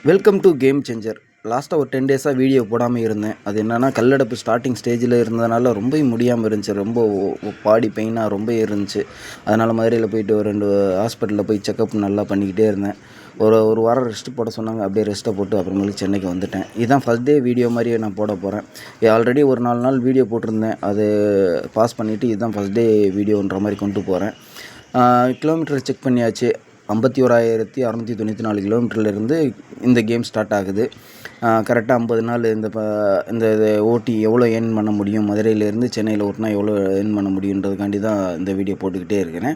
Welcome to game changer. லாஸ்ட்டாக ஒரு 10 டேஸாக வீடியோ போடாமல் இருந்தேன். அது என்னென்னா கல்லடப்பு ஸ்டார்டிங் ஸ்டேஜில் இருந்ததுனால ரொம்ப முடியாமல் இருந்துச்சு. ரொம்ப பாடி பெயினாக ரொம்ப இருந்துச்சு. அதனால் மதுரையில் போயிட்டு ஒரு 2 ஹாஸ்பிட்டலில் போய் செக்கப் நல்லா பண்ணிக்கிட்டே இருந்தேன். ஒரு வாரம் ரெஸ்ட்டு போட சொன்னாங்க. அப்படியே ரெஸ்ட்டை போட்டு அப்புறமேலுக்கு சென்னைக்கு வந்துட்டேன். இதுதான் ஃபஸ்ட் டே வீடியோ மாதிரியே நான் போட போகிறேன். ஆல்ரெடி ஒரு 4 நாள் வீடியோ போட்டிருந்தேன். அது பாஸ் பண்ணிவிட்டு இதுதான் ஃபஸ்ட் டே வீடியோன்ற மாதிரி கொண்டு போகிறேன். கிலோமீட்டர் செக் பண்ணியாச்சு. 51,694 கிலோமீட்டர்லேருந்து இந்த கேம் ஸ்டார்ட் ஆகுது. கரெக்டாக 50 நாள் இந்த ஓட்டி எவ்வளோ ஏர்ன் பண்ண முடியும், மதுரையிலேருந்து சென்னையில் ஓட்டினா எவ்வளோ ஏர்ன் பண்ண முடியுன்றதுக்காண்டி தான் இந்த வீடியோ போட்டுக்கிட்டே இருக்கிறேன்.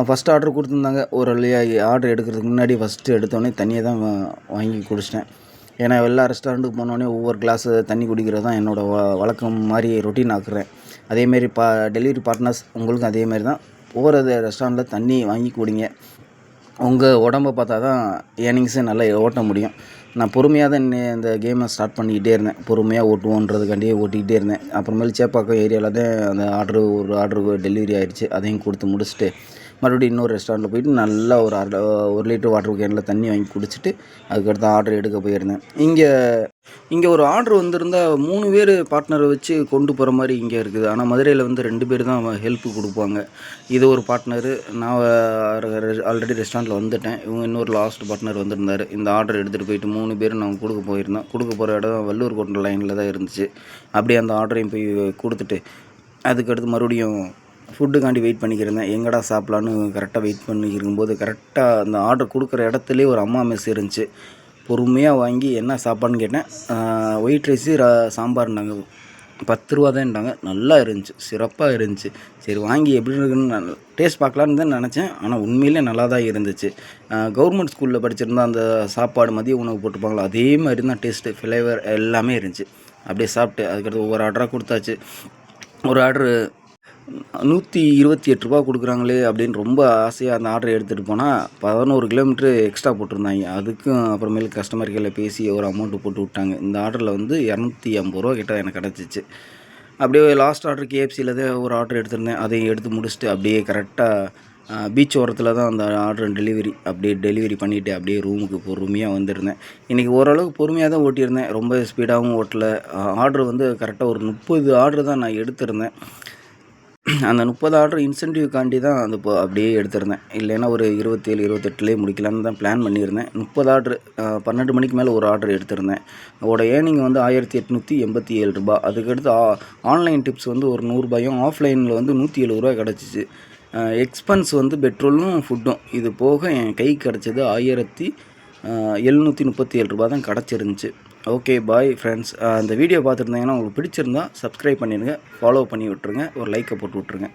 ஃபஸ்ட்டு ஆர்டர் கொடுத்துருந்தாங்க. ஒரு வழியாக ஆர்டர் எடுக்கிறதுக்கு முன்னாடி ஃபஸ்ட்டு எடுத்தோடனே தண்ணியை தான் வாங்கி குடிச்சிட்டேன். ஏன்னா எல்லா ரெஸ்டாரண்ட்டுக்கு போனோடனே ஒவ்வொரு கிளாஸு தண்ணி குடிக்கிறது தான் என்னோடய வழக்கம் மாதிரி ரொட்டீன் ஆக்குறேன். அதேமாரி டெலிவரி பார்ட்னர்ஸ் உங்களுக்கும் அதேமாரி தான். ஒவ்வொரு ரெஸ்டாரண்ட்டில் தண்ணி வாங்கி குடிங்க. உங்கள் உடம்பை பார்த்தா தான் ஏர்னிங்ஸை நல்லா ஓட்ட முடியும். நான் பொறுமையாக தான் இந்த கேமை ஸ்டார்ட் பண்ணிக்கிட்டே இருந்தேன். பொறுமையாக ஓட்டுவோன்றதுக்காண்டியே ஓட்டிக்கிட்டே இருந்தேன். அப்புறமேல் சேப்பாக்கம் ஏரியாவில் தான் அந்த ஒரு ஆர்டரு டெலிவரி ஆகிடுச்சு. அதையும் கொடுத்து முடிச்சுட்டு மறுபடியும் இன்னொரு ரெஸ்டாரண்ட்டில் போயிட்டு நல்லா ஒரு லிட்டர் வாட்டர் கேனில் தண்ணி வாங்கி குடிச்சிட்டு அதுக்கடுத்து ஆர்டர் எடுக்க போயிருந்தேன். இங்கே ஒரு ஆர்டர் வந்திருந்தால் 3 பேர் பார்ட்னரை வச்சு கொண்டு போகிற மாதிரி இங்கே இருக்குது. ஆனால் மதுரையில் 2 பேர் தான் ஹெல்ப்பு கொடுப்பாங்க. இது ஒரு பார்ட்னரு. நான் ஆல்ரெடி ரெஸ்டாரண்ட்டில் வந்துட்டேன். இவங்க இன்னொரு லாஸ்ட் பார்ட்னர் வந்திருந்தார். இந்த ஆர்டர் எடுத்துகிட்டு போயிட்டு 3 பேர் நாங்கள் கொடுக்க போயிருந்தோம். கொடுக்க போகிற இடம் வள்ளூர் கோட்டை லைனில் தான் இருந்துச்சு. அப்படியே அந்த ஆர்டரையும் போய் கொடுத்துட்டு அதுக்கடுத்து மறுபடியும் ஃபுட்டுக்காண்டி வெயிட் பண்ணிக்கிருந்தேன். எங்கடா சாப்பிட்லான்னு கரெக்டாக வெயிட் பண்ணிக்கிருக்கும்போது கரெக்டாக அந்த ஆர்டர் கொடுக்குற இடத்துலேயே ஒரு அம்மா மெஸ் இருந்துச்சு. பொறுமையாக வாங்கி என்ன சாப்பாடுன்னு கேட்டேன். White rice சாம்பார்னாங்க. 10 ரூபா தான்ட்டாங்க. நல்லா இருந்துச்சு, சிறப்பாக இருந்துச்சு. சரி வாங்கி எப்படி இருக்குன்னு நான் டேஸ்ட் பார்க்கலான்னு தான் நினச்சேன். ஆனால் உண்மையிலே நல்லா தான் இருந்துச்சு. கவர்மெண்ட் ஸ்கூலில் படிச்சிருந்தா அந்த சாப்பாடு மதிய உணவு போட்டுப்பாங்களா அதே மாதிரி தான் டேஸ்ட்டு, ஃப்ளேவர் எல்லாமே இருந்துச்சு. அப்படியே சாப்பிட்டு அதுக்கடுத்து ஒவ்வொரு ஆர்டராக கொடுத்தாச்சு. ஒரு ஆர்டரு 128 ரூபா கொடுக்குறாங்களே அப்படின்னு ரொம்ப ஆசையாக அந்த ஆர்டர் எடுத்துகிட்டு போனால் 11 கிலோமீட்ரு எக்ஸ்ட்ரா போட்டிருந்தாங்க. அதுக்கும் அப்புறமேலு கஸ்டமர் கேரில் பேசி ஒரு அமௌண்ட்டு போட்டு விட்டாங்க. இந்த ஆர்டரில் 250 ரூபா கிட்ட எனக்கு கிடச்சிச்சு. அப்படியே லாஸ்ட் ஆர்டர் கேஎஃப்சியில் தான் ஒரு ஆர்டர் எடுத்திருந்தேன். அதையும் எடுத்து முடிச்சுட்டு அப்படியே கரெக்டாக பீச் ஓரத்தில் தான் அந்த ஆர்டர் டெலிவரி பண்ணிவிட்டு அப்படியே ரூமுக்கு பொறுமையாக வந்திருந்தேன். இன்றைக்கி ஓரளவுக்கு பொறுமையாக தான் ஓட்டியிருந்தேன். ரொம்ப ஸ்பீடாகவும் ஓட்டலை. ஆர்டர் கரெக்டாக ஒரு 30 ஆர்டர் தான் நான் எடுத்திருந்தேன். அந்த 30 ஆர்டர் இன்சென்டிவ்காண்டி தான் அப்படியே எடுத்திருந்தேன். இல்லைன்னா ஒரு 27, 28லேயே முடிக்கலான்னு தான் பிளான் பண்ணியிருந்தேன். 30 ஆர்டரு 12 மணிக்கு மேலே ஒரு ஆர்டர் எடுத்திருந்தேன். அதோட ஏர்னிங் 1887 ரூபா. அதுக்கடுத்து ஆன்லைன் டிப்ஸ் ஒரு 100 ரூபாயும், ஆஃப்லைனில் 170 ரூபா கிடச்சிச்சு. எக்ஸ்பென்ஸ் பெட்ரோலும் ஃபுட்டும் இது போக என் கைக்கு கிடச்சது 1737 ரூபா தான் கிடச்சிருந்துச்சு. Okay bye friends. இந்த வீடியோ பார்த்துருந்தீங்கன்னா உங்களுக்கு பிடிச்சிருந்தா சப்ஸ்கிரைப் பண்ணிடுங்க, ஃபாலோ பண்ணி விட்ருங்க, ஒரு லைக்கை போட்டு விட்ருங்க.